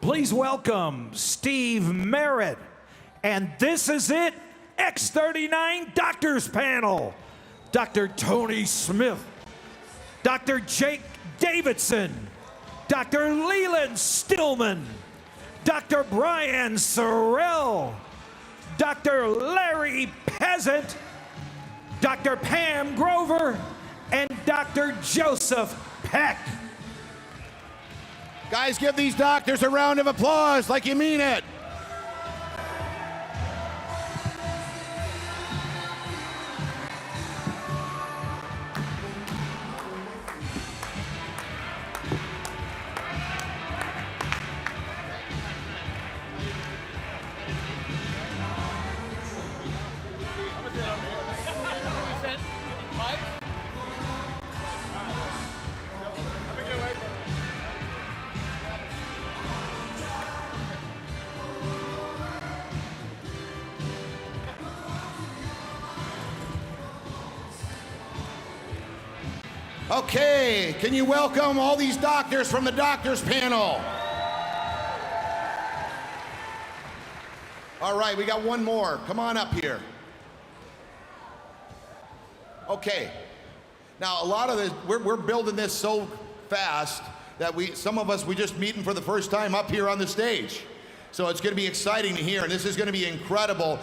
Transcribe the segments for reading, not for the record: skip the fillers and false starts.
Please welcome Steve Merritt. And this is it, X39 Doctors Panel. Dr. Tony Smith, Dr. Jake Davidson, Dr. Leland Stillman, Dr. Brian Sorrell, Dr. Larry Peasant, Dr. Pam Grover, and Dr. Joseph Peck. Guys, give these doctors a round of applause like you mean it. Okay, can you welcome all these doctors from the doctors panel? All right, we got one more. Come on up here. Okay, now a lot of this, we're building this so fast that some of us, we just meeting for the first time up here on the stage. So it's going to be exciting to hear, and this is going to be incredible.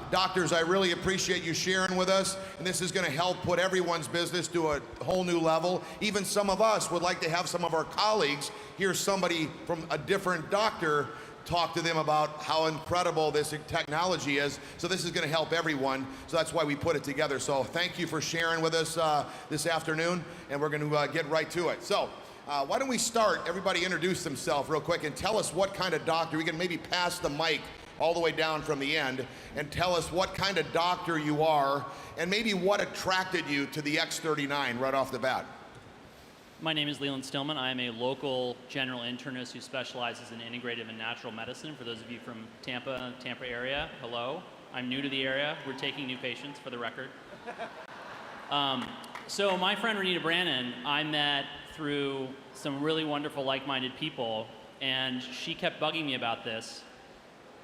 Doctors, I really appreciate you sharing with us, and this is going to help put everyone's business to a whole new level. Even some of us would like to have some of our colleagues hear somebody from a different doctor talk to them about how incredible this technology is. So this is going to help everyone, so that's why we put it together. So thank you for sharing with us this afternoon, and we're going to get right to it. So why don't we start, everybody introduce themselves real quick and tell us what kind of doctor. We can maybe pass the mic all the way down from the end and tell us what kind of doctor you are and maybe what attracted you to the X39 right off the bat. My name is Leland Stillman. I am a local general internist who specializes in integrative and natural medicine. For those of you from Tampa area, hello. I'm new to the area. We're taking new patients, for the record. So my friend Renita Brannon, I met through some really wonderful like-minded people, and she kept bugging me about this.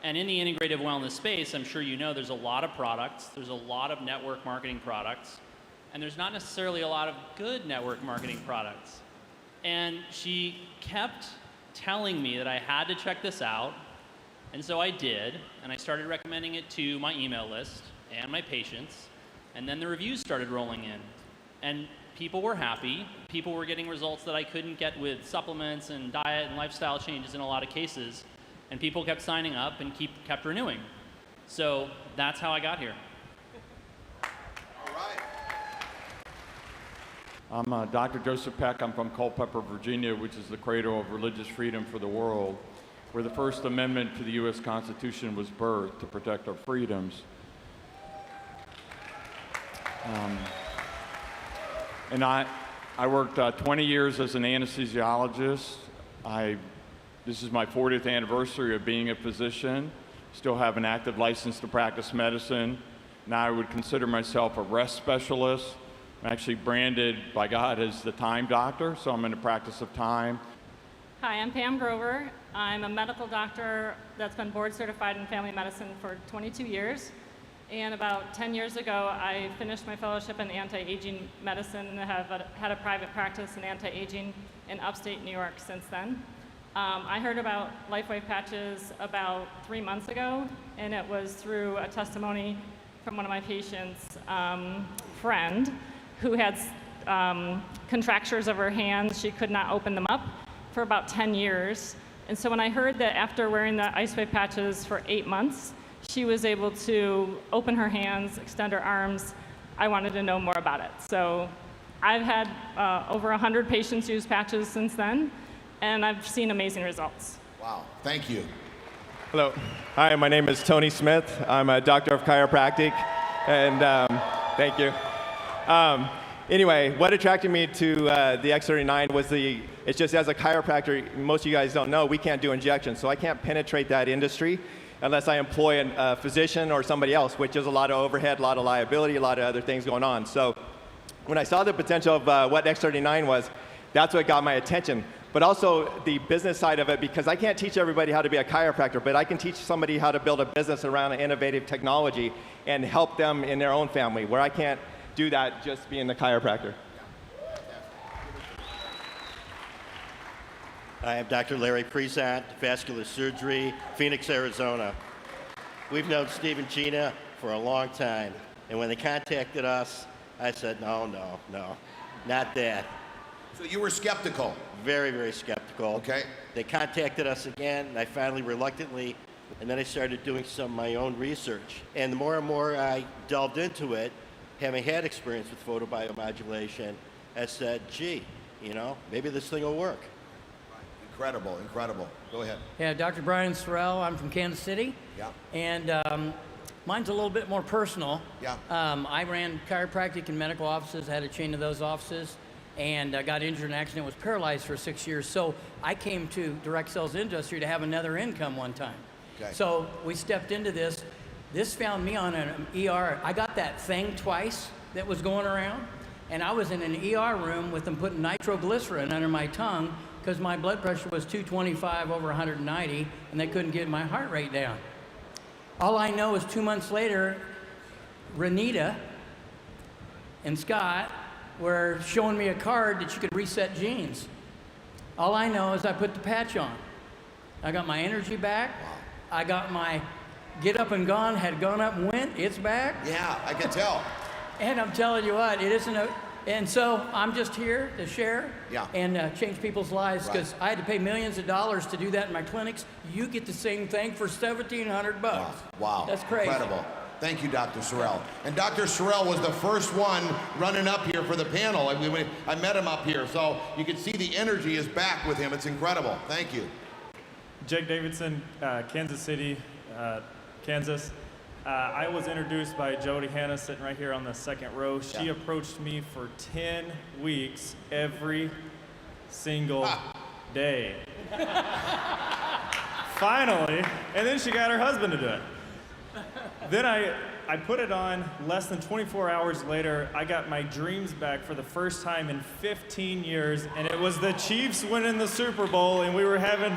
And in the integrative wellness space, I'm sure you know there's a lot of products, there's a lot of network marketing products, and there's not necessarily a lot of good network marketing products. And she kept telling me that I had to check this out, and so I did, and I started recommending it to my email list and my patients, and then the reviews started rolling in. And people were happy. People were getting results that I couldn't get with supplements and diet and lifestyle changes in a lot of cases. And people kept signing up and kept renewing. So that's how I got here. All right. I'm Dr. Joseph Peck. I'm from Culpeper, Virginia, which is the cradle of religious freedom for the world, where the First Amendment to the U.S. Constitution was birthed to protect our freedoms. And I worked 20 years as an anesthesiologist. This is my 40th anniversary of being a physician. Still have an active license to practice medicine. Now I would consider myself a rest specialist. I'm actually branded by God as the time doctor, so I'm in the practice of time. Hi, I'm Pam Grover. I'm a medical doctor that's been board certified in family medicine for 22 years. And about 10 years ago, I finished my fellowship in anti-aging medicine and have had a private practice in anti-aging in upstate New York since then. I heard about LifeWave patches about 3 months ago, and it was through a testimony from one of my patients' friend who had contractures of her hands. She could not open them up for about 10 years. And so when I heard that after wearing the IceWave patches for 8 months, she was able to open her hands, extend her arms, I wanted to know more about it. So I've had over 100 patients use patches since then, and I've seen amazing results. Wow, thank you. Hello. Hi, my name is Tony Smith. I'm a doctor of chiropractic, and thank you. Anyway, what attracted me to the X39 was it's just as a chiropractor, most of you guys don't know, we can't do injections, so I can't penetrate that industry unless I employ a physician or somebody else, which is a lot of overhead, a lot of liability, a lot of other things going on. So when I saw the potential of what X39 was, that's what got my attention. but also the business side of it, because I can't teach everybody how to be a chiropractor, but I can teach somebody how to build a business around innovative technology and help them in their own family, where I can't do that just being the chiropractor. I am Dr. Larry Presant, vascular surgery, Phoenix, Arizona. We've known Steve and Gina for a long time, and when they contacted us, I said, no, not that. So you were skeptical? Very, very skeptical. Okay. They contacted us again, and I finally reluctantly, and then I started doing some of my own research. And the more and more I delved into it, having had experience with photobiomodulation, I said, gee, maybe this thing will work. Incredible, incredible. Go ahead. Yeah, Dr. Brian Sorrell, I'm from Kansas City. Yeah. And mine's a little bit more personal. Yeah. I ran chiropractic and medical offices, had a chain of those offices, and got injured in an accident, was paralyzed for 6 years. So I came to direct sales industry to have another income one time. Okay. So we stepped into this. This found me on an ER. I got that thing twice that was going around, and I was in an ER room with them putting nitroglycerin under my tongue because my blood pressure was 225 over 190, and they couldn't get my heart rate down. All I know is 2 months later, Renita and Scott were showing me a card that you could reset genes. All I know is I put the patch on. I got my energy back. I got my get up and gone, had gone up and went. It's back. Yeah, I can tell. And I'm telling you what, it isn't a... And so I'm just here to share and change people's lives, because I had to pay millions of dollars to do that in my clinics. You get the same thing for $1,700 bucks. Wow. That's crazy. Incredible. Thank you, Dr. Sorrell. And Dr. Sorrell was the first one running up here for the panel. I met him up here, so you can see the energy is back with him. It's incredible. Thank you. Jake Davidson, Kansas City, Kansas. I was introduced by Jody Hanna, sitting right here on the second row. She approached me for 10 weeks every single day. Finally, and then she got her husband to do it. Then I put it on. Less than 24 hours later, I got my dreams back for the first time in 15 years, and it was the Chiefs winning the Super Bowl, and we were having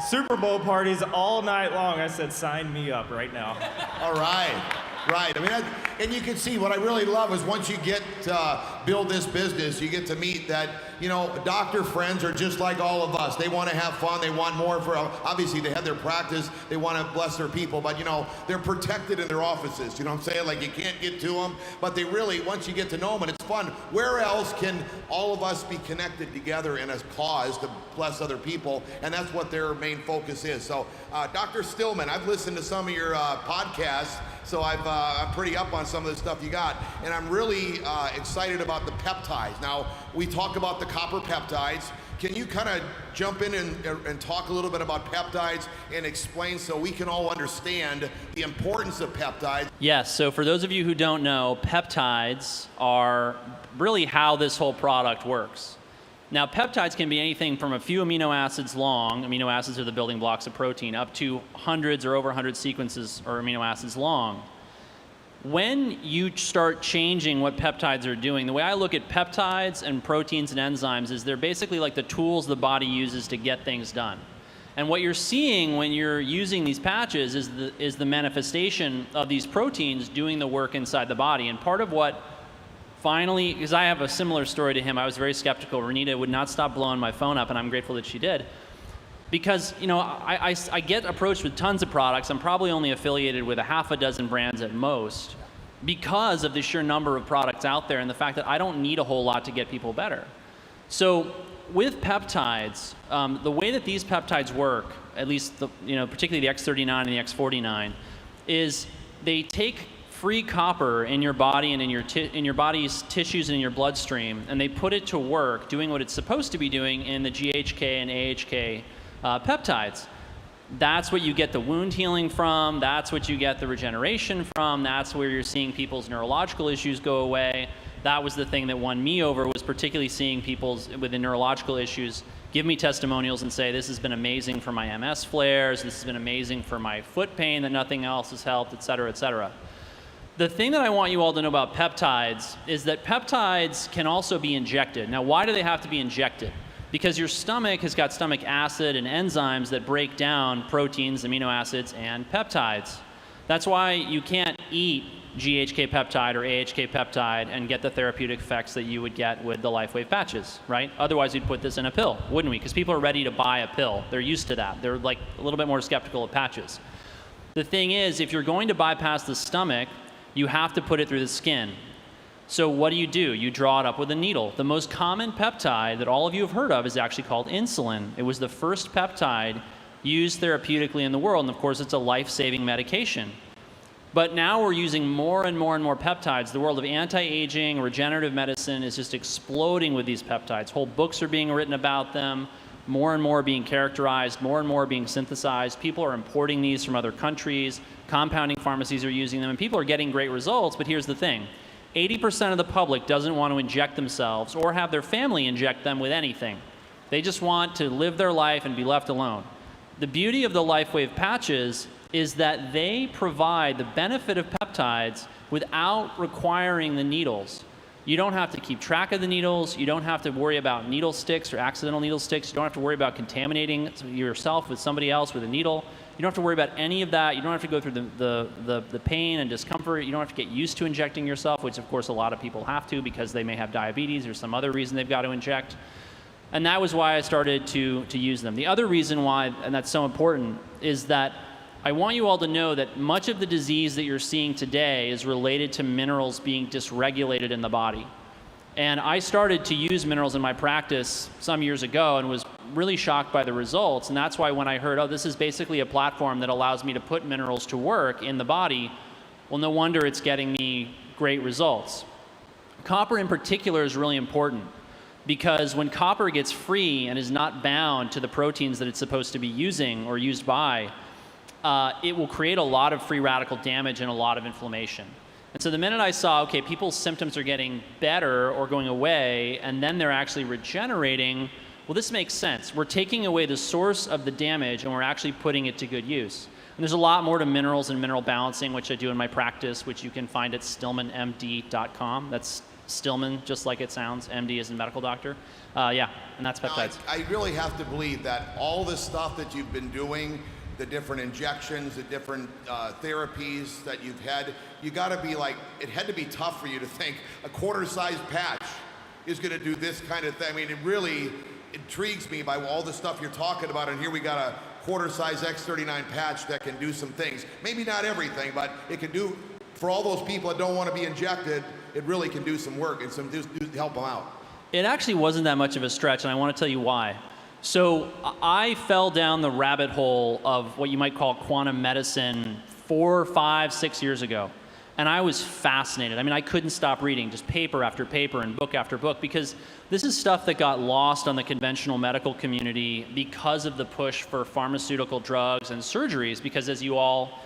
Super Bowl parties all night long. I said, sign me up right now. All right. Right. I mean, and you can see what I really love is once you get to build this business, you get to meet that, doctor friends are just like all of us. They want to have fun. They want more for, obviously they have their practice. They want to bless their people, but they're protected in their offices. You know what I'm saying? Like you can't get to them, but they really, once you get to know them, and it's fun. Where else can all of us be connected together in a cause to bless other people? And that's what their main focus is. So, Dr. Stillman, I've listened to some of your podcasts. So I'm pretty up on some of the stuff you got, and I'm really excited about the peptides. Now, we talk about the copper peptides. Can you kind of jump in and talk a little bit about peptides and explain so we can all understand the importance of peptides? Yes, so for those of you who don't know, peptides are really how this whole product works. Now, peptides can be anything from a few amino acids long, amino acids are the building blocks of protein, up to hundreds or over 100 sequences or amino acids long. When you start changing what peptides are doing, the way I look at peptides and proteins and enzymes is they're basically like the tools the body uses to get things done. And what you're seeing when you're using these patches is the manifestation of these proteins doing the work inside the body. And part of what finally, because I have a similar story to him, I was very skeptical. Renita would not stop blowing my phone up, and I'm grateful that she did. Because, I get approached with tons of products. I'm probably only affiliated with a half a dozen brands at most because of the sheer number of products out there and the fact that I don't need a whole lot to get people better. So with peptides, the way that these peptides work, at least particularly the X39 and the X49, is they take free copper in your body and in your body's tissues and in your bloodstream, and they put it to work doing what it's supposed to be doing in the GHK and AHK peptides. That's what you get the wound healing from. That's what you get the regeneration from. That's where you're seeing people's neurological issues go away. That was the thing that won me over, was particularly seeing people with the neurological issues give me testimonials and say, this has been amazing for my MS flares, this has been amazing for my foot pain that nothing else has helped, et cetera, et cetera. The thing that I want you all to know about peptides is that peptides can also be injected. Now, why do they have to be injected? Because your stomach has got stomach acid and enzymes that break down proteins, amino acids, and peptides. That's why you can't eat GHK peptide or AHK peptide and get the therapeutic effects that you would get with the LifeWave patches, right? Otherwise, we'd put this in a pill, wouldn't we? Because people are ready to buy a pill. They're used to that. They're like a little bit more skeptical of patches. The thing is, if you're going to bypass the stomach, you have to put it through the skin. So what do? You draw it up with a needle. The most common peptide that all of you have heard of is actually called insulin. It was the first peptide used therapeutically in the world, and of course it's a life-saving medication. But now we're using more and more and more peptides. The world of anti-aging, regenerative medicine is just exploding with these peptides. Whole books are being written about them, more and more are being characterized, more and more are being synthesized. People are importing these from other countries. Compounding pharmacies are using them, and people are getting great results. But here's the thing. 80% of the public doesn't want to inject themselves or have their family inject them with anything. They just want to live their life and be left alone. The beauty of the LifeWave patches is that they provide the benefit of peptides without requiring the needles. You don't have to keep track of the needles. You don't have to worry about needle sticks or accidental needle sticks. You don't have to worry about contaminating yourself with somebody else with a needle. You don't have to worry about any of that. You don't have to go through the pain and discomfort. You don't have to get used to injecting yourself, which of course a lot of people have to because they may have diabetes or some other reason they've got to inject. And that was why I started to use them. The other reason why, and that's so important, is that I want you all to know that much of the disease that you're seeing today is related to minerals being dysregulated in the body. And I started to use minerals in my practice some years ago and was really shocked by the results. And that's why when I heard, oh, this is basically a platform that allows me to put minerals to work in the body, well, no wonder it's getting me great results. Copper in particular is really important because when copper gets free and is not bound to the proteins that it's supposed to be using or used by, it will create a lot of free radical damage and a lot of inflammation. And so the minute I saw, okay, people's symptoms are getting better or going away, and then they're actually regenerating, well, this makes sense. We're taking away the source of the damage, and we're actually putting it to good use. And there's a lot more to minerals and mineral balancing, which I do in my practice, which you can find at stillmanmd.com. That's Stillman, just like it sounds. MD is a medical doctor. Yeah, and that's peptides. Now, I really have to believe that all the stuff that you've been doing, the different injections, the different therapies that you've had, you got to be like, it had to be tough for you to think a quarter-sized patch is going to do this kind of thing. I mean, it really intrigues me by all the stuff you're talking about, and here we got a quarter-size X39 patch that can do some things. Maybe not everything, but it can do, for all those people that don't want to be injected, it really can do some work and help them out. It actually wasn't that much of a stretch, and I want to tell you why. So I fell down the rabbit hole of what you might call quantum medicine 4, 5, 6 years ago. And I was fascinated. I mean, I couldn't stop reading, just paper after paper and book after book, because this is stuff that got lost on the conventional medical community because of the push for pharmaceutical drugs and surgeries, because as you all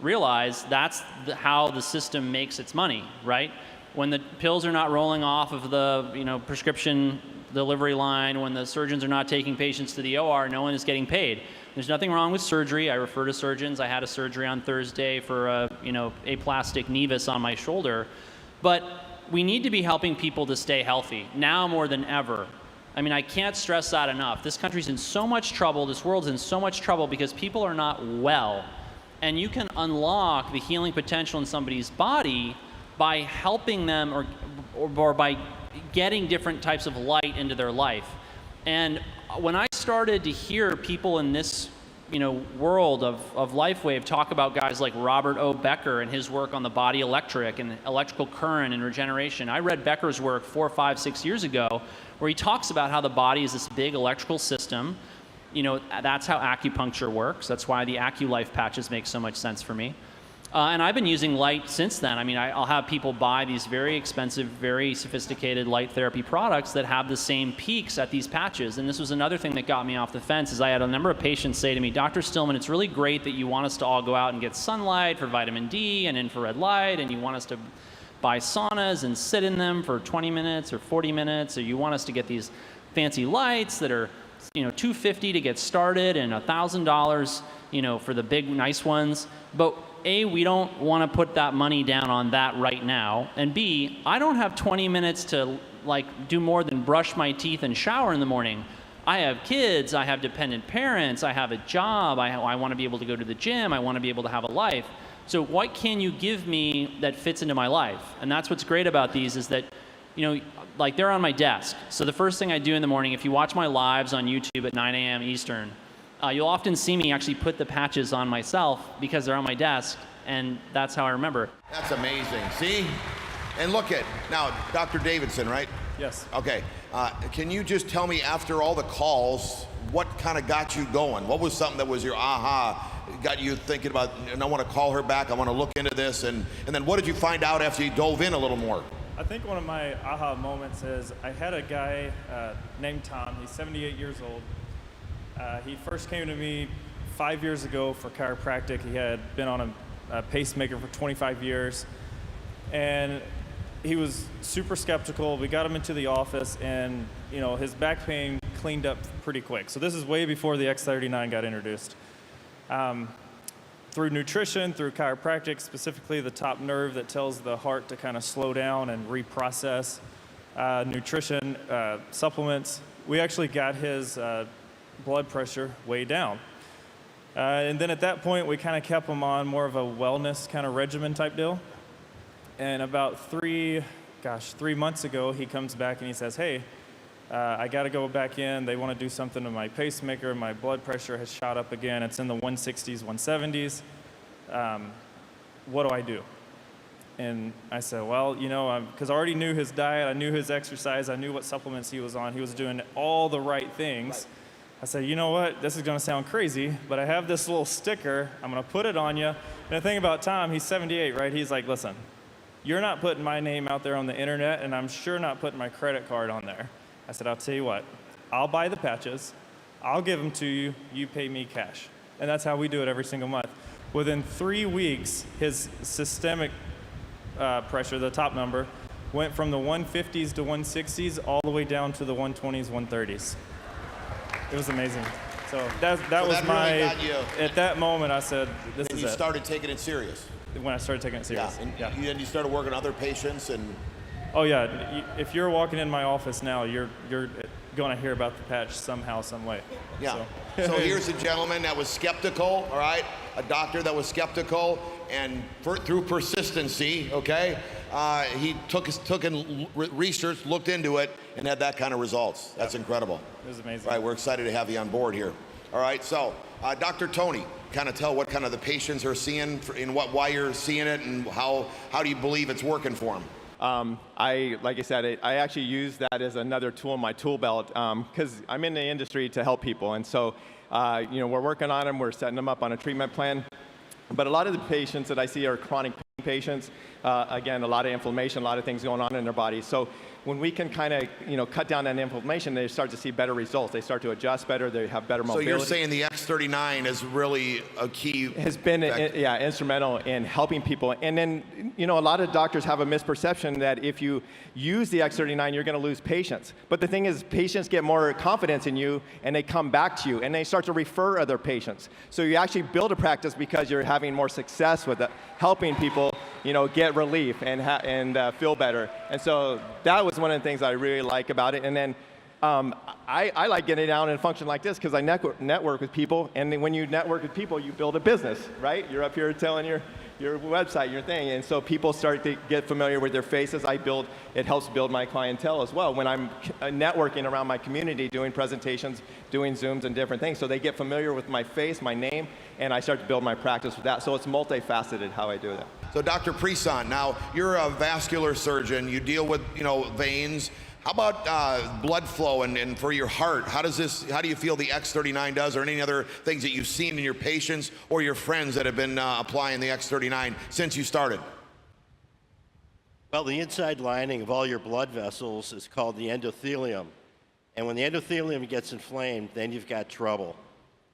realize, that's how the system makes its money, right? When the pills are not rolling off of the prescription delivery line, when the surgeons are not taking patients to the OR, no one is getting paid. There's nothing wrong with surgery. I refer to surgeons. I had a surgery on Thursday for aplastic nevus on my shoulder. But we need to be helping people to stay healthy, now more than ever. I mean, I can't stress that enough. This country's in so much trouble, this world's in so much trouble because people are not well. And you can unlock the healing potential in somebody's body by helping them or by getting different types of light into their life. And when I started to hear people in this world of LifeWave talk about guys like Robert O. Becker and his work on the body electric and electrical current and regeneration. I read Becker's work 4, 5, 6 years ago where he talks about how the body is this big electrical system. That's how acupuncture works. That's why the AccuLife patches make so much sense for me. And I've been using light since then. I mean, I'll have people buy these very expensive, very sophisticated light therapy products that have the same peaks at these patches. And this was another thing that got me off the fence is I had a number of patients say to me, Dr. Stillman, it's really great that you want us to all go out and get sunlight for vitamin D and infrared light, and you want us to buy saunas and sit in them for 20 minutes or 40 minutes, or you want us to get these fancy lights that are $250 to get started and $1,000 for the big nice ones. But A, we don't want to put that money down on that right now. And B, I don't have 20 minutes to like do more than brush my teeth and shower in the morning. I have kids, I have dependent parents, I have a job, I want to be able to go to the gym, I want to be able to have a life. So what can you give me that fits into my life? And that's what's great about these is that, you know, like they're on my desk. So the first thing I do in the morning, if you watch my lives on YouTube at 9 a.m. Eastern, you'll often see me actually put the patches on myself because they're on my desk, and that's how I remember. That's amazing. See? And look at, now, Dr. Davidson, right? Yes. Okay. Can you just tell me, after all the calls, what kind of got you going? What was something that was your aha, got you thinking about, and I want to call her back, I want to look into this, and then what did you find out after you dove in a little more? I think one of my aha moments is I had a guy named Tom. He's 78 years old. He first came to me 5 years ago for chiropractic. He had been on a pacemaker for 25 years. And he was super skeptical. We got him into the office, and you know, his back pain cleaned up pretty quick. So this is way before the X39 got introduced. Through nutrition, through chiropractic, specifically the top nerve that tells the heart to kind of slow down and reprocess, nutrition, supplements, we actually got his blood pressure way down. And then at that point, we kind of kept him on more of a wellness kind of regimen type deal. And about 3 months ago, he comes back and he says, hey, I got to go back in. They want to do something to my pacemaker. My blood pressure has shot up again. It's in the 160s, 170s. What do I do? And I said, well, you know, because I already knew his diet. I knew his exercise. I knew what supplements he was on. He was doing all the right things. I said, you know what? This is going to sound crazy, but I have this little sticker. I'm going to put it on you. And the thing about Tom, he's 78, right? He's like, listen, you're not putting my name out there on the internet, and I'm sure not putting my credit card on there. I said, I'll tell you what, I'll buy the patches, I'll give them to you, you pay me cash. And that's how we do it every single month. Within 3 weeks, his systemic pressure, the top number, went from the 150s to 160s all the way down to the 120s, 130s. It was amazing. So that was my, really got you. At that moment I said, this is it. And you started taking it serious. When I started taking it serious. Yeah, and you started working on other patients and... Oh yeah, if you're walking in my office now, you're going to hear about the patch somehow, some way. Yeah. So here's a gentleman that was skeptical, all right? A doctor that was skeptical, and through persistency, okay, he took and researched, looked into it, and had that kind of results. That's incredible. It was amazing. All right, we're excited to have you on board here. All right, so Dr. Tony, kind of tell what kind of the patients are seeing, why you're seeing it, and how do you believe it's working for them? Like I said, I actually use that as another tool in my tool belt because I'm in the industry to help people. And so, you know, we're working on them, we're setting them up on a treatment plan. But a lot of the patients that I see are chronic pain patients. Again, a lot of inflammation, a lot of things going on in their body. So when we can kind of, you know, cut down that inflammation, they start to see better results. They start to adjust better. They have better mobility. So you're saying the X39 is really a key... Has been, instrumental in helping people. And then, you know, a lot of doctors have a misperception that if you use the X39, you're going to lose patients. But the thing is, patients get more confidence in you, and they come back to you, and they start to refer other patients. So you actually build a practice because you're having more success with it, helping people, you know, get relief and feel better. And so that was one of the things I really like about it. And then I like getting down and function like this because I network with people, and then when you network with people, you build a business, right? You're up here telling your website, your thing, and so people start to get familiar with their faces. It helps build my clientele as well when I'm networking around my community, doing presentations, doing Zooms and different things. So they get familiar with my face, my name, and I start to build my practice with that. So it's multifaceted how I do that. So Dr. Prison, now you're a vascular surgeon. You deal with, you know, veins. How about blood flow and for your heart? How do you feel the X39 does, or any other things that you've seen in your patients or your friends that have been applying the X39 since you started? Well, the inside lining of all your blood vessels is called the endothelium. And when the endothelium gets inflamed, then you've got trouble.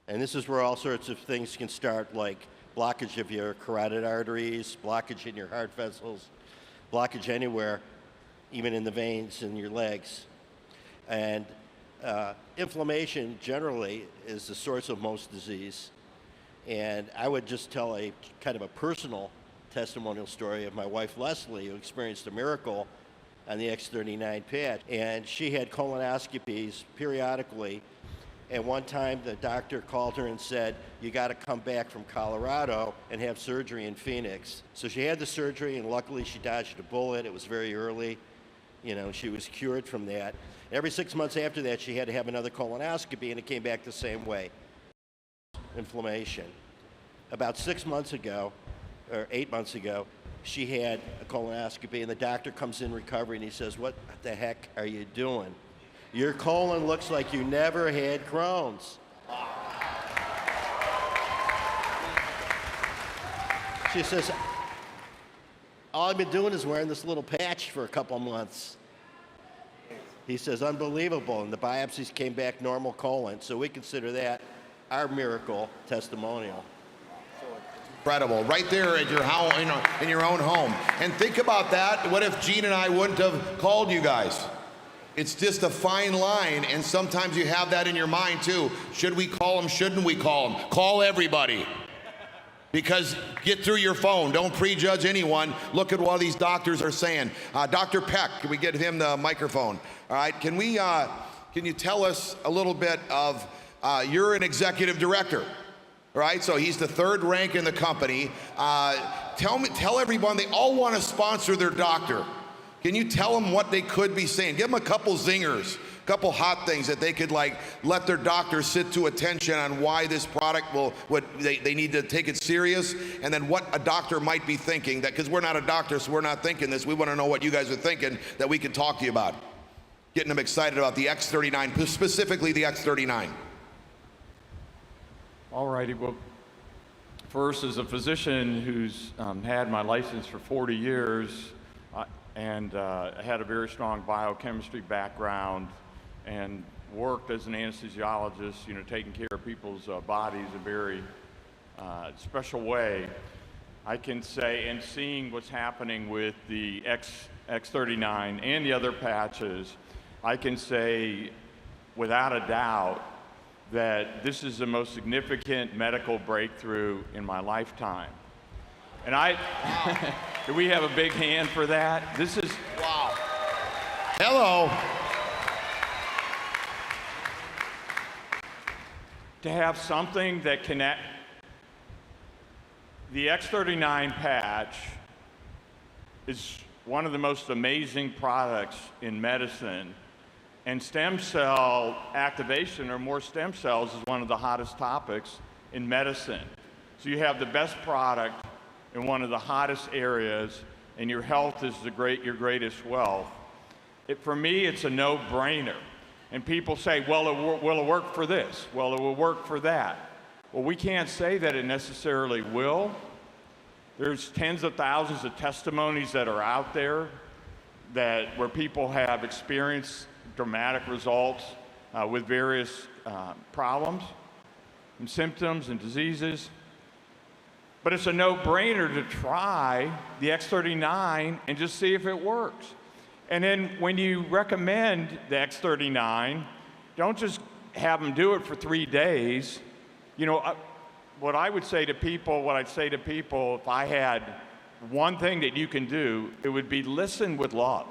And this is where all sorts of things can start, like blockage of your carotid arteries, blockage in your heart vessels, blockage anywhere, even in the veins in your legs. And inflammation generally is the source of most disease. And I would just tell a kind of a personal testimonial story of my wife, Leslie, who experienced a miracle on the X39 patch. And she had colonoscopies periodically. And one time the doctor called her and said, you got to come back from Colorado and have surgery in Phoenix. So she had the surgery, and luckily she dodged a bullet. It was very early. You know, she was cured from that. Every 6 months after that, she had to have another colonoscopy, and it came back the same way. Inflammation. About 6 months ago, or 8 months ago, she had a colonoscopy, and the doctor comes in recovery, and he says, what the heck are you doing? Your colon looks like you never had Crohn's. She says, all I've been doing is wearing this little patch for a couple months. He says, unbelievable, and the biopsies came back normal colon, so we consider that our miracle testimonial. Incredible, right there at your house, in your own home. And think about that. What if Gene and I wouldn't have called you guys? It's just a fine line, and sometimes you have that in your mind too. Should we call them? Shouldn't we call them? Call everybody. Because get through your phone. Don't prejudge anyone. Look at what these doctors are saying. Dr. Peck, can we get him the microphone? All right, can you tell us a little bit of, you're an executive director, right? So he's the third rank in the company. Tell everyone, they all want to sponsor their doctor. Can you tell them what they could be saying? Give them a couple zingers, a couple hot things that they could let their doctor sit to attention on why this product they need to take it serious, and then what a doctor might be thinking, that because we're not a doctor, so we're not thinking this. We want to know what you guys are thinking that we can talk to you about. Getting them excited about the X39, specifically the X39. All righty, well, first, as a physician who's had my license for 40 years, and had a very strong biochemistry background and worked as an anesthesiologist, taking care of people's bodies in a very special way. I can say, and seeing what's happening with the X39 and the other patches, I can say without a doubt that this is the most significant medical breakthrough in my lifetime. And do we have a big hand for that? This is, wow. Hello. To have something that connect, the X39 patch is one of the most amazing products in medicine, and stem cell activation, or more stem cells, is one of the hottest topics in medicine. So you have the best product in one of the hottest areas, and your health is your greatest wealth. For me, it's a no-brainer. And people say, well, will it work for this? Well, it will work for that. Well, we can't say that it necessarily will. There's tens of thousands of testimonies that are out there where people have experienced dramatic results with various problems and symptoms and diseases. But it's a no-brainer to try the X39 and just see if it works. And then when you recommend the X39, don't just have them do it for 3 days. What I'd say to people, if I had one thing that you can do, it would be listen with love.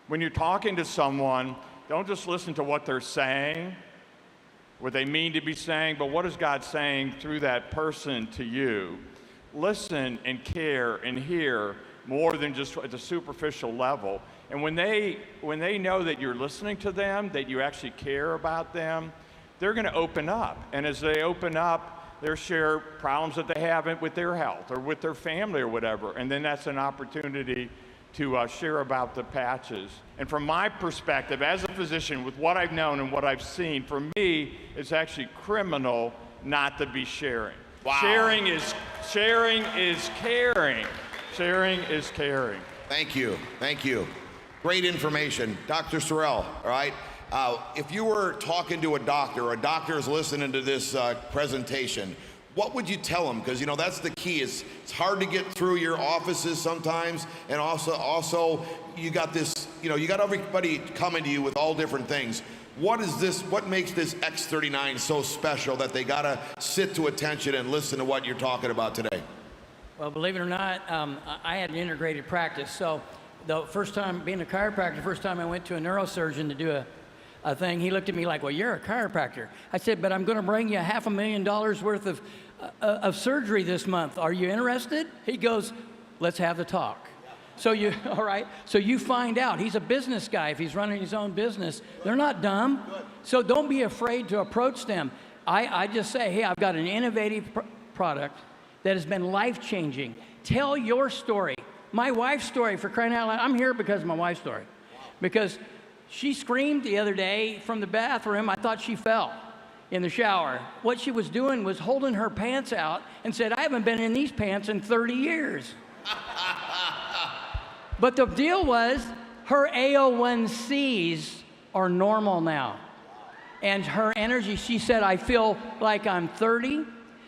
When you're talking to someone, don't just listen to what they're saying, what they mean to be saying, but what is God saying through that person to you? Listen and care and hear more than just at the superficial level. And when they know that you're listening to them, that you actually care about them, they're going to open up. And as they open up, they'll share problems that they have with their health or with their family or whatever. And then that's an opportunity to share about the patches. And from my perspective, as a physician, with what I've known and what I've seen, for me, it's actually criminal not to be sharing. Wow. Sharing is caring. Sharing is caring. Thank you. Thank you. Great information. Dr. Sorrell, all right? If you were talking to a doctor, or a doctor is listening to this presentation, what would you tell them? Because, that's the key. It's hard to get through your offices sometimes, and also you got this you know, you got everybody coming to you with all different things. What is this, what makes this X39 so special that they gotta sit to attention and listen to what you're talking about today? Well, believe it or not, I had an integrated practice. So the first time, being a chiropractor, first time I went to a neurosurgeon to do a thing, he looked at me like, well, you're a chiropractor. I said, but I'm going to bring you $500,000 worth of surgery this month. Are you interested? He goes, let's have the talk. So you, all right, so you find out. He's a business guy. If he's running his own business, they're not dumb. So don't be afraid to approach them. I just say, hey, I've got an innovative product that has been life-changing. Tell your story. My wife's story, for crying out loud. I'm here because of my wife's story. Because she screamed the other day from the bathroom. I thought she fell in the shower. What she was doing was holding her pants out and said, I haven't been in these pants in 30 years. But the deal was, her AO1Cs are normal now. And her energy, she said, I feel like I'm 30.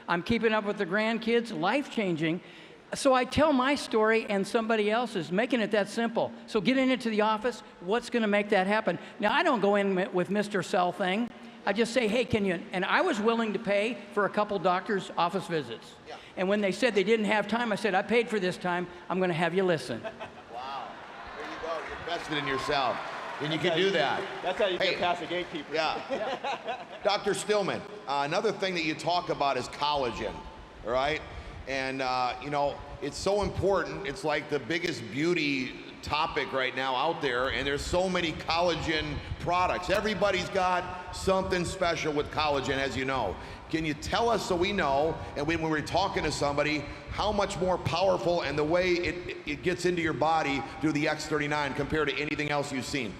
I'm keeping up with the grandkids, life-changing. So I tell my story and somebody else's, making it that simple. So getting into the office, what's going to make that happen? Now, I don't go in with Mr. Sell thing. I just say, hey, can you? And I was willing to pay for a couple doctors' office visits. Yeah. And when they said they didn't have time, I said, I paid for this time. I'm going to have you listen. Wow. There you go. You're invested in yourself. And you can do that. That's how you get past the gatekeeper. Yeah. Dr. Stillman, another thing that you talk about is collagen, all right? And, you know, it's so important. It's like the biggest beauty topic right now out there, and there's so many collagen products. Everybody's got something special with collagen, as you know. Can you tell us so we know, and when we're talking to somebody, how much more powerful and the way it gets into your body through the X39 compared to anything else you've seen?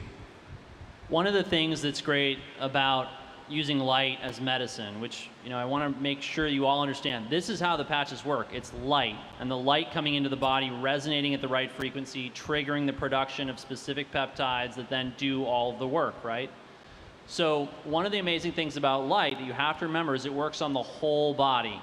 One of the things that's great about using light as medicine, which, you know, I want to make sure you all understand, this is how the patches work. It's light, and the light coming into the body, resonating at the right frequency, triggering the production of specific peptides that then do all of the work, right? So one of the amazing things about light that you have to remember is it works on the whole body,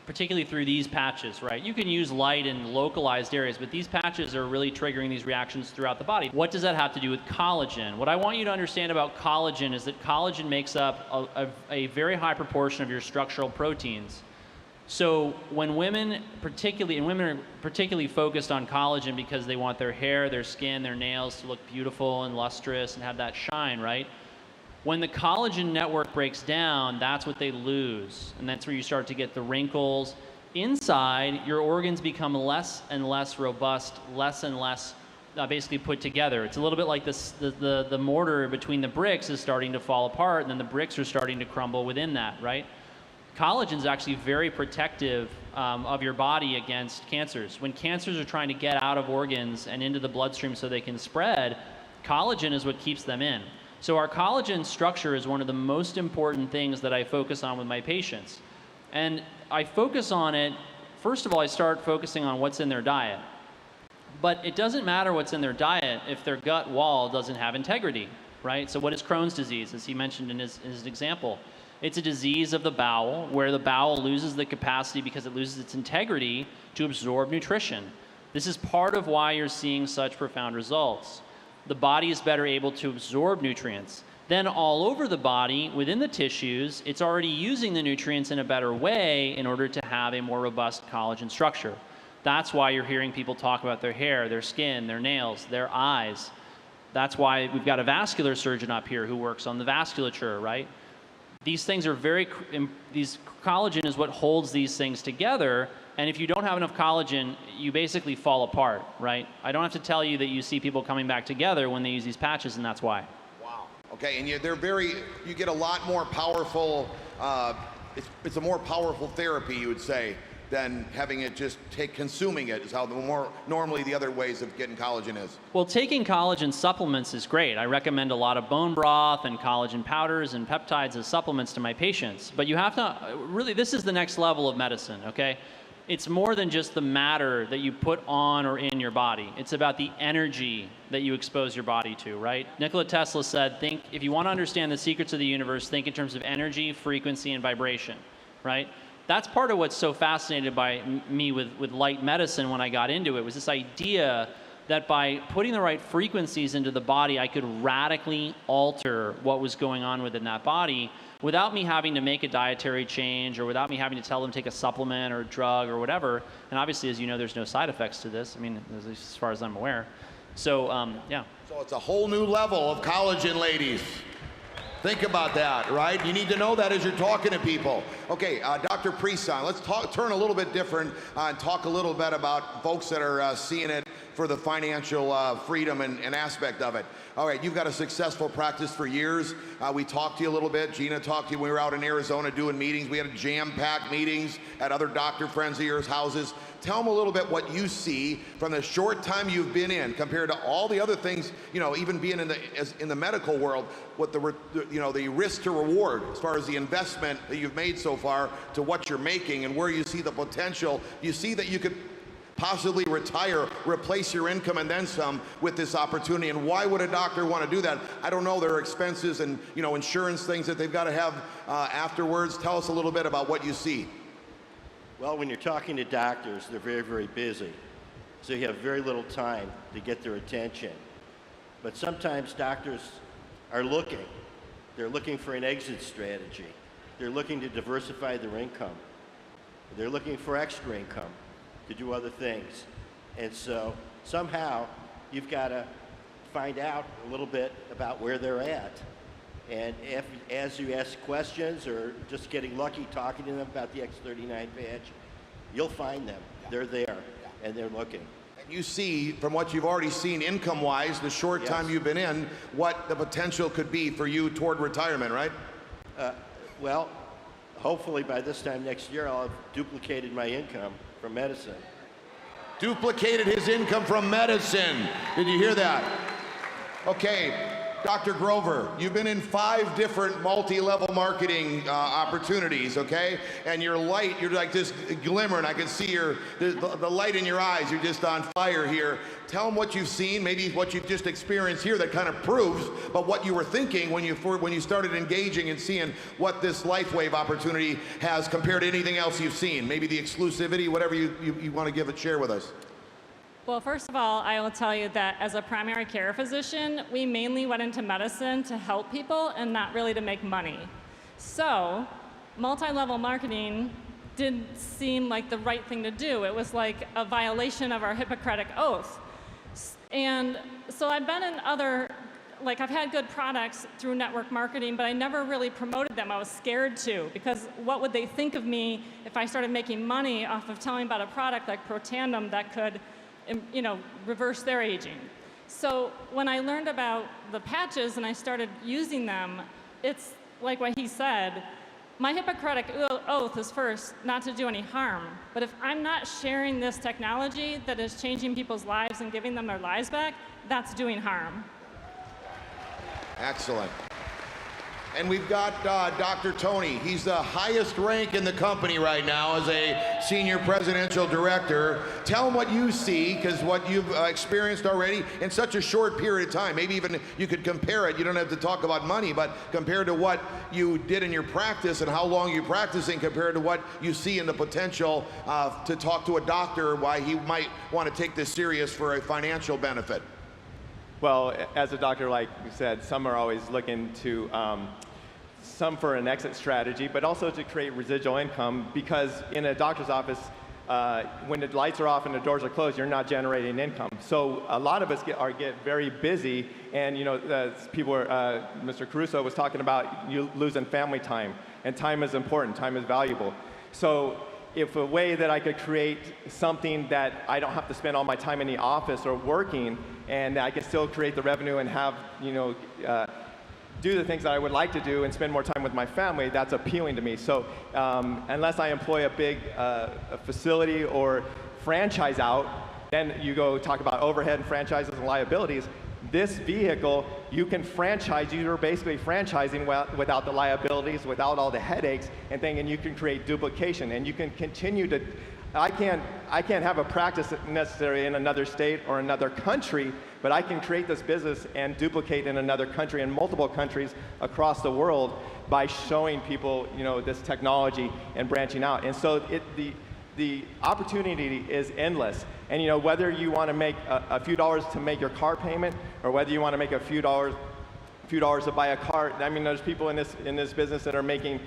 particularly through these patches, right? You can use light in localized areas, but these patches are really triggering these reactions throughout the body. What does that have to do with collagen? What I want you to understand about collagen is that collagen makes up a very high proportion of your structural proteins. So when women are particularly focused on collagen because they want their hair, their skin, their nails to look beautiful and lustrous and have that shine, right? When the collagen network breaks down, that's what they lose. And that's where you start to get the wrinkles. Inside, your organs become less and less robust, less and less basically put together. It's a little bit like this, the mortar between the bricks is starting to fall apart, and then the bricks are starting to crumble within that, right? Collagen is actually very protective of your body against cancers. When cancers are trying to get out of organs and into the bloodstream so they can spread, collagen is what keeps them in. So our collagen structure is one of the most important things that I focus on with my patients. And I focus on it, first of all, I start focusing on what's in their diet. But it doesn't matter what's in their diet if their gut wall doesn't have integrity, right? So what is Crohn's disease, as he mentioned in his example? It's a disease of the bowel where the bowel loses the capacity because it loses its integrity to absorb nutrition. This is part of why you're seeing such profound results. The body is better able to absorb nutrients. Then all over the body, within the tissues, it's already using the nutrients in a better way in order to have a more robust collagen structure. That's why you're hearing people talk about their hair, their skin, their nails, their eyes. That's why we've got a vascular surgeon up here who works on the vasculature, right? These things are collagen is what holds these things together. And if you don't have enough collagen, you basically fall apart, right? I don't have to tell you that you see people coming back together when they use these patches, and that's why. Wow. Okay, and you get a lot more powerful, it's a more powerful therapy, you would say, than having it just consuming it is how normally the other ways of getting collagen is. Well, taking collagen supplements is great. I recommend a lot of bone broth and collagen powders and peptides as supplements to my patients. But you have to, really, this is the next level of medicine, okay? It's more than just the matter that you put on or in your body. It's about the energy that you expose your body to, right? Nikola Tesla said, if you want to understand the secrets of the universe, think in terms of energy, frequency, and vibration, right? That's part of what's so fascinated by me with light medicine when I got into it, was this idea that by putting the right frequencies into the body, I could radically alter what was going on within that body without me having to make a dietary change or without me having to tell them to take a supplement or a drug or whatever. And obviously, as you know, there's no side effects to this. I mean, as far as I'm aware. So, yeah. So it's a whole new level of collagen, ladies. Think about that, right? You need to know that as you're talking to people. Okay, Dr. Priest-san, let's turn a little bit different and talk a little bit about folks that are seeing it for the financial freedom and aspect of it. All right, you've got a successful practice for years. We talked to you a little bit. Gina talked to you when we were out in Arizona doing meetings. We had jam-packed meetings at other doctor friends of yours' houses. Tell them a little bit what you see from the short time you've been in compared to all the other things, you know, even being in the medical world, what the risk to reward as far as the investment that you've made so far to what you're making and where you see the potential. You see that you could possibly retire, replace your income and then some with this opportunity. And why would a doctor want to do that? I don't know. There are expenses and, you know, insurance things that they've got to have afterwards. Tell us a little bit about what you see. Well, when you're talking to doctors, they're very, very busy. So you have very little time to get their attention. But sometimes doctors are looking. They're looking for an exit strategy. They're looking to diversify their income. They're looking for extra income to do other things. And so somehow you've got to find out a little bit about where they're at. And as you ask questions or just getting lucky talking to them about the X39 badge, you'll find them. They're there, and they're looking. And you see, from what you've already seen income-wise, the short time you've been in, what the potential could be for you toward retirement, right? Well, hopefully by this time next year, I'll have duplicated my income from medicine. Duplicated his income from medicine. Did you hear that? Okay. Dr. Grover, you've been in 5 different multi-level marketing opportunities, okay? And your light, you're like just glimmering. I can see the light in your eyes. You're just on fire here. Tell them what you've seen, maybe what you've just experienced here that kind of proves, but what you were thinking when you started engaging and seeing what this LifeWave opportunity has compared to anything else you've seen. Maybe the exclusivity, whatever you want to share with us. Well, first of all, I will tell you that as a primary care physician, we mainly went into medicine to help people and not really to make money. So, multi-level marketing didn't seem like the right thing to do. It was like a violation of our Hippocratic oath. And so I've been in I've had good products through network marketing, but I never really promoted them. I was scared to, because what would they think of me if I started making money off of telling about a product like Protandim that could reverse their aging. So when I learned about the patches and I started using them, it's like what he said, my Hippocratic oath is first not to do any harm. But if I'm not sharing this technology that is changing people's lives and giving them their lives back, that's doing harm. Excellent. And we've got Dr. Tony. He's the highest rank in the company right now as a senior presidential director. Tell him what you see, because what you've experienced already in such a short period of time. Maybe even you could compare it. You don't have to talk about money, but compared to what you did in your practice and how long you're practicing compared to what you see in the potential to talk to a doctor why he might want to take this serious for a financial benefit. Well, as a doctor, like you said, some are always looking to, some for an exit strategy, but also to create residual income, because in a doctor's office, when the lights are off and the doors are closed, you're not generating income. So a lot of us get very busy, and people are, Mr. Caruso was talking about you losing family time, and time is important, time is valuable. So if a way that I could create something that I don't have to spend all my time in the office or working, and I can still create the revenue and have, do the things that I would like to do and spend more time with my family, that's appealing to me. So unless I employ a big facility or franchise out, then you go talk about overhead and franchises and liabilities. This vehicle, you can franchise, you're basically franchising without the liabilities, without all the headaches and you can create duplication, and you can continue to, I can't have a practice necessarily in another state or another country, but I can create this business and duplicate in another country and multiple countries across the world by showing people, this technology and branching out. And so the opportunity is endless. And you know, whether you want to make a few dollars to make your car payment, or whether you want to make a few dollars to buy a car. I mean, there's people in this business that are making,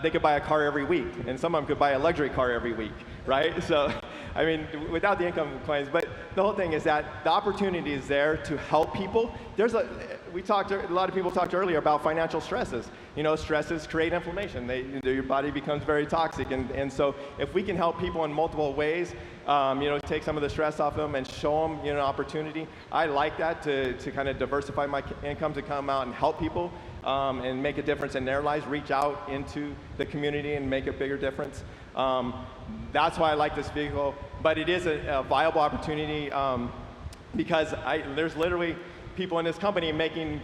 they could buy a car every week, and some of them could buy a luxury car every week, right? So, I mean, without the income claims, but the whole thing is that the opportunity is there to help people. There's a lot of people talked earlier about financial stresses. You know, stresses create inflammation. Your body becomes very toxic, and so if we can help people in multiple ways, you know, take some of the stress off them and show them, you know, an opportunity. I like that to kind of diversify my income, to come out and help people and make a difference in their lives, reach out into the community and make a bigger difference. That's why I like this vehicle, but it is a viable opportunity because there's literally people in this company making,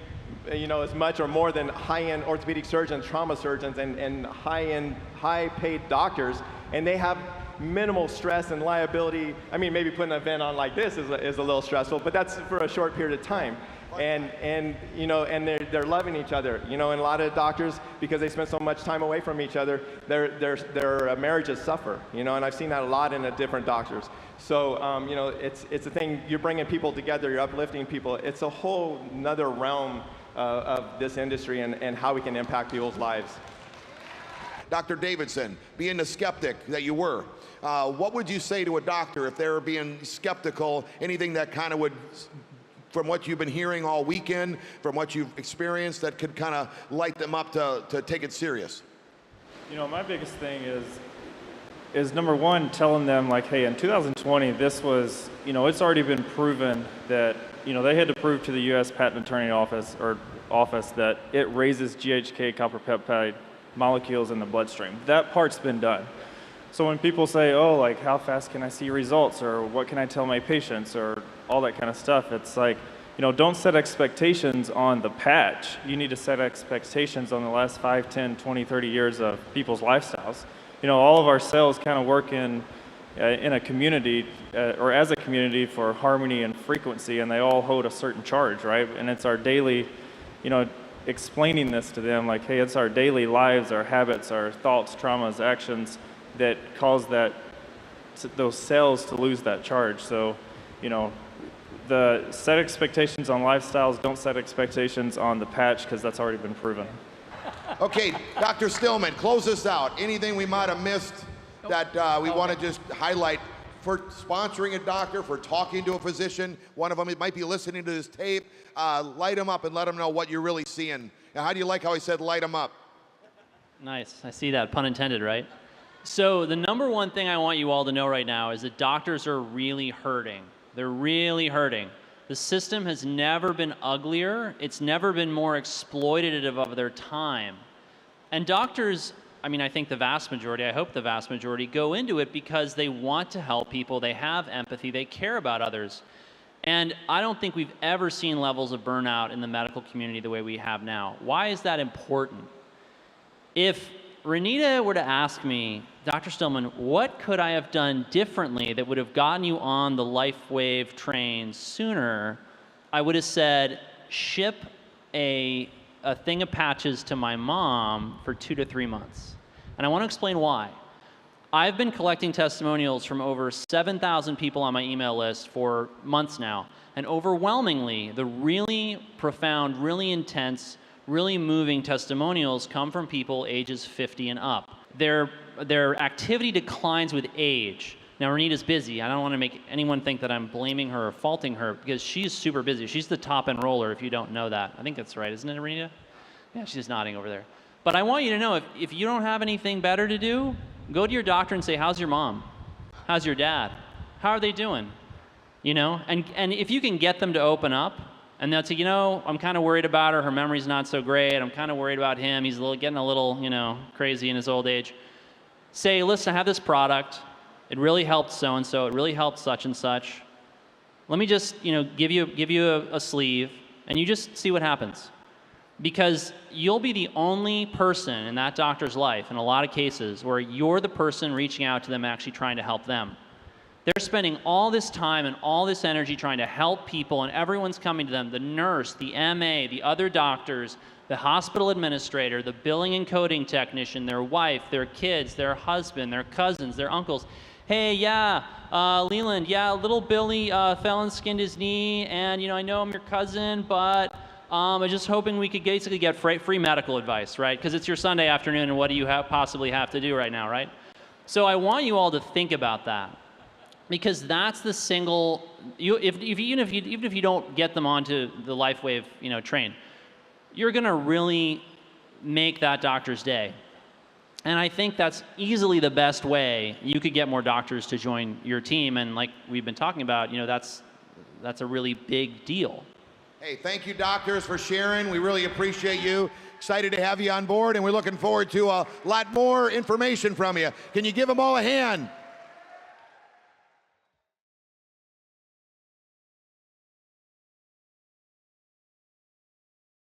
you know, as much or more than high-end orthopedic surgeons, trauma surgeons, and high-end, high-paid doctors, and they have minimal stress and liability. I mean, maybe putting an event on like this is a little stressful, but that's for a short period of time. And you know, and they're loving each other. You know, and a lot of doctors, because they spend so much time away from each other, their marriages suffer. You know, and I've seen that a lot in the different doctors. So you know, it's a thing. You're bringing people together. You're uplifting people. It's a whole another realm of this industry and how we can impact people's lives. Dr. Davidson, being the skeptic that you were, what would you say to a doctor if they were being skeptical? Anything that kind of would, from what you've been hearing all weekend, from what you've experienced, that could kind of light them up to take it serious? You know, my biggest thing is number one, telling them like, hey, in 2020, this was, you know, it's already been proven that, you know, they had to prove to the U.S. Patent Attorney Office that it raises GHK copper peptide molecules in the bloodstream. That part's been done. So when people say, oh, like, how fast can I see results, or what can I tell my patients, or all that kind of stuff, it's like, you know, don't set expectations on the patch. You need to set expectations on the last 5, 10, 20, 30 years of people's lifestyles. You know, all of our cells kind of work in a community, or as a community, for harmony and frequency, and they all hold a certain charge, right? And it's our daily, you know, explaining this to them, like, hey, it's our daily lives, our habits, our thoughts, traumas, actions that cause those cells to lose that charge. So, you know, set expectations on lifestyles, don't set expectations on the patch, because that's already been proven. Okay, Dr. Stillman, close this out. Anything we might have missed that we want to just highlight for sponsoring a doctor, for talking to a physician? One of them might be listening to this tape. Light them up and let them know what you're really seeing. Now, how do you like how he said light them up? Nice. I see that. Pun intended, right? So the number one thing I want you all to know right now is that doctors are really hurting. They're really hurting. The system has never been uglier. It's never been more exploitative of their time. And doctors, I mean, I think the vast majority, I hope the vast majority, go into it because they want to help people. They have empathy. They care about others. And I don't think we've ever seen levels of burnout in the medical community the way we have now. Why is that important? If Renita were to ask me, Dr. Stillman, what could I have done differently that would have gotten you on the LifeWave train sooner, I would have said, ship a thing of patches to my mom for 2 to 3 months. And I want to explain why. I've been collecting testimonials from over 7,000 people on my email list for months now. And overwhelmingly, the really profound, really intense, really moving testimonials come from people ages 50 and up. Their activity declines with age. Now, Renita's busy. I don't want to make anyone think that I'm blaming her or faulting her, because she's super busy. She's the top enroller, if you don't know that. I think that's right, isn't it, Renita? Yeah, she's nodding over there. But I want you to know, if you don't have anything better to do, go to your doctor and say, how's your mom? How's your dad? How are they doing? You know, and if you can get them to open up, and they'll say, you know, I'm kind of worried about her. Her memory's not so great. I'm kind of worried about him. He's getting a little, you know, crazy in his old age. Say, listen, I have this product. It really helped so-and-so. It really helped such and such. Let me just, you know, give you a sleeve, and you just see what happens. Because you'll be the only person in that doctor's life, in a lot of cases, where you're the person reaching out to them, actually trying to help them. They're spending all this time and all this energy trying to help people, and everyone's coming to them, the nurse, the MA, the other doctors, the hospital administrator, the billing and coding technician, their wife, their kids, their husband, their cousins, their uncles. hey, yeah, Leland, yeah, little Billy fell and skinned his knee, and I know I'm your cousin, but I'm just hoping we could basically get free medical advice, right? Because it's your Sunday afternoon, and what do you possibly have to do right now, right? So I want you all to think about that, because that's the single. Even if you don't get them onto the LifeWave, train, you're gonna really make that doctor's day. And I think that's easily the best way you could get more doctors to join your team. And like we've been talking about, that's a really big deal. Hey, thank you, doctors, for sharing. We really appreciate you. Excited to have you on board, and we're looking forward to a lot more information from you. Can you give them all a hand?